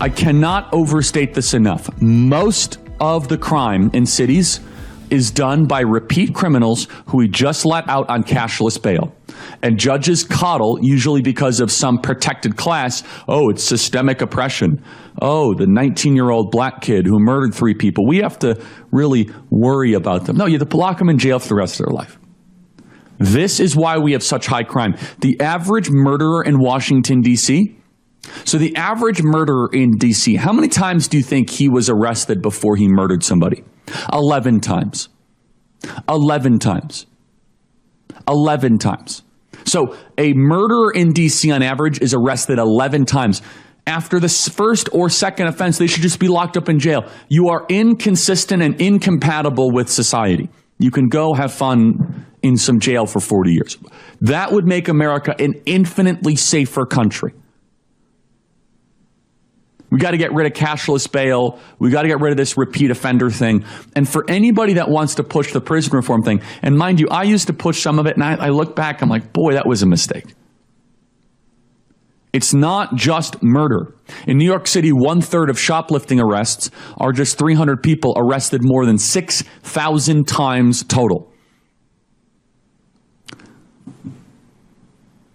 I cannot overstate this enough. Most of the crime in cities is done by repeat criminals who we just let out on cashless bail. And judges coddle, usually because of some protected class. Oh, it's systemic oppression. Oh, the 19-year-old black kid who murdered 3 people. We have to really worry about them. No, you have to lock them in jail for the rest of their life. This is why we have such high crime. The average murderer in Washington, D.C., so the average murderer in D.C., how many times do you think he was arrested before he murdered somebody? 11 times. 11 times. 11 times. So a murderer in D.C. on average is arrested 11 times. After the first or second offense, they should just be locked up in jail. You are inconsistent and incompatible with society. You can go have fun in some jail for 40 years. That would make America an infinitely safer country. We got to get rid of cashless bail. We got to get rid of this repeat offender thing. And for anybody that wants to push the prison reform thing, and mind you, I used to push some of it, and I look back, I'm like, boy, that was a mistake. It's not just murder. In New York City, 1/3 of shoplifting arrests are just 300 people arrested more than 6,000 times total.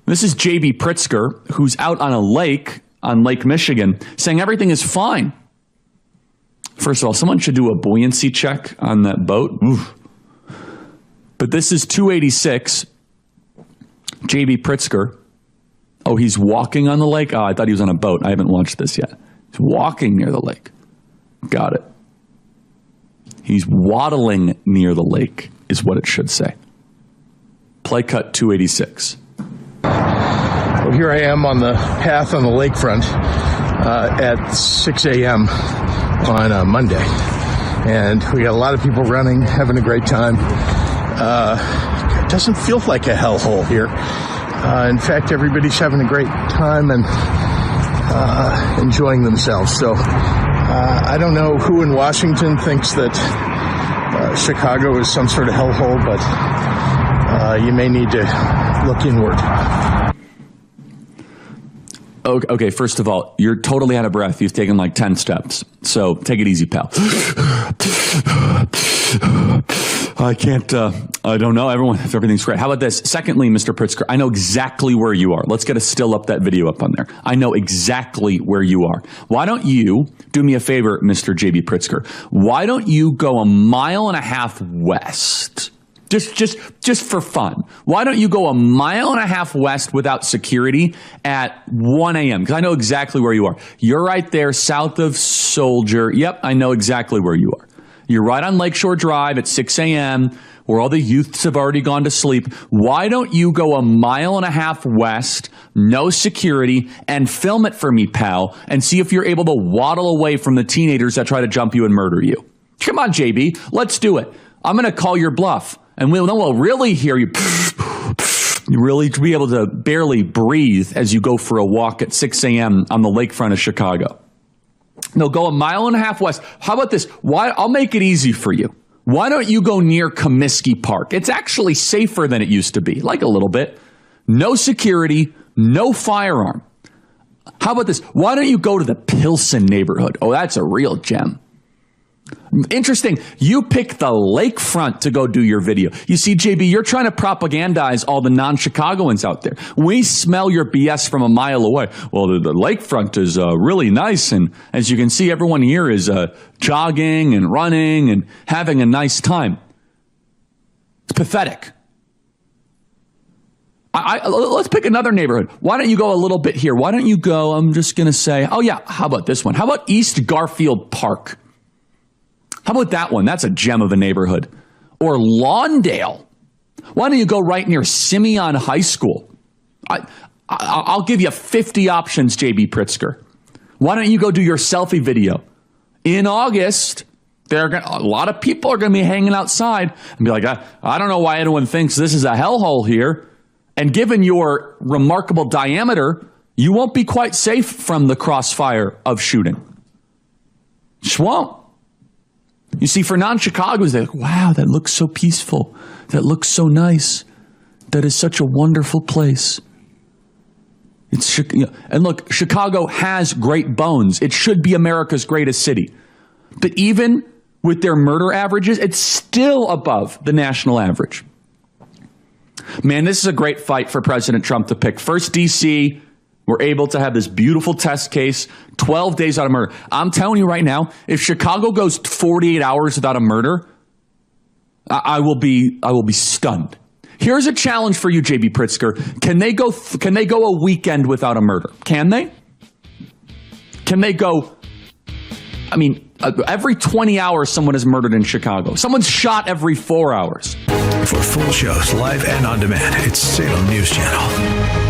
This is J.B. Pritzker, who's out on a lake on Lake Michigan, saying everything is fine. First of all, someone should do a buoyancy check on that boat. Oof. But this is 286, J.B. Pritzker. Oh, he's walking on the lake? Oh, I thought he was on a boat. I haven't watched this yet. He's walking near the lake. Got it. He's waddling near the lake, is what it should say. Play cut 286. Well, here I am on the path on the lakefront at 6 a.m. on a Monday. And we got a lot of people running, having a great time. It doesn't feel like a hellhole here. In fact, everybody's having a great time and enjoying themselves. So I don't know who in Washington thinks that Chicago is some sort of hellhole, but you may need to look inward. Okay, first of all, you're totally out of breath. You've taken like 10 steps. So take it easy, pal. I can't, I don't know, everything's great. How about this? Secondly, Mr. Pritzker, I know exactly where you are. Let's get a still up that video up on there. I know exactly where you are. Why don't you do me a favor, Mr. J.B. Pritzker? Why don't you go 1.5 miles west? Just for fun. Why don't you go 1.5 miles west without security at 1 a.m.? Because I know exactly where you are. You're right there south of Soldier. Yep, I know exactly where you are. You're right on Lakeshore Drive at 6 a.m. where all the youths have already gone to sleep. Why don't you go 1.5 miles west, no security, and film it for me, pal, and see if you're able to waddle away from the teenagers that try to jump you and murder you. Come on, JB, let's do it. I'm going to call your bluff. And we'll really hear you. You really be able to barely breathe as you go for a walk at 6 a.m. on the lakefront of Chicago. No, go 1.5 miles west. How about this? I'll make it easy for you. Why don't you go near Comiskey Park? It's actually safer than it used to be, like a little bit. No security, no firearm. How about this? Why don't you go to the Pilsen neighborhood? Oh, that's a real gem. Interesting. You pick the lakefront to go do your video. You see, JB, you're trying to propagandize all the non-Chicagoans out there. We smell your BS from 1 mile away. Well, the lakefront is really nice. And as you can see, everyone here is jogging and running and having a nice time. It's pathetic. Let's pick another neighborhood. Why don't you go a little bit here? Why don't you go, I'm just going to say, oh yeah, how about this one? How about East Garfield Park? How about that one? That's a gem of a neighborhood. Or Lawndale. Why don't you go right near Simeon High School? I'll give you 50 options, J.B. Pritzker. Why don't you go do your selfie video? In August, a lot of people are going to be hanging outside and be like, I don't know why anyone thinks this is a hellhole here. And given your remarkable diameter, you won't be quite safe from the crossfire of shooting. Just won't. You see, for non-Chicagoans, they're like, wow, that looks so peaceful. That looks so nice. That is such a wonderful place. And look, Chicago has great bones. It should be America's greatest city. But even with their murder averages, it's still above the national average. Man, this is a great fight for President Trump to pick. First, D.C., we're able to have this beautiful test case, 12 days out of murder. I'm telling you right now, if Chicago goes 48 hours without a murder, I will be stunned. Here's a challenge for you, J.B. Pritzker. Can they go a weekend without a murder? Can they? Can they go? I mean, every 20 hours, someone is murdered in Chicago. Someone's shot every 4 hours. For full shows, live and on demand, it's Salem News Channel.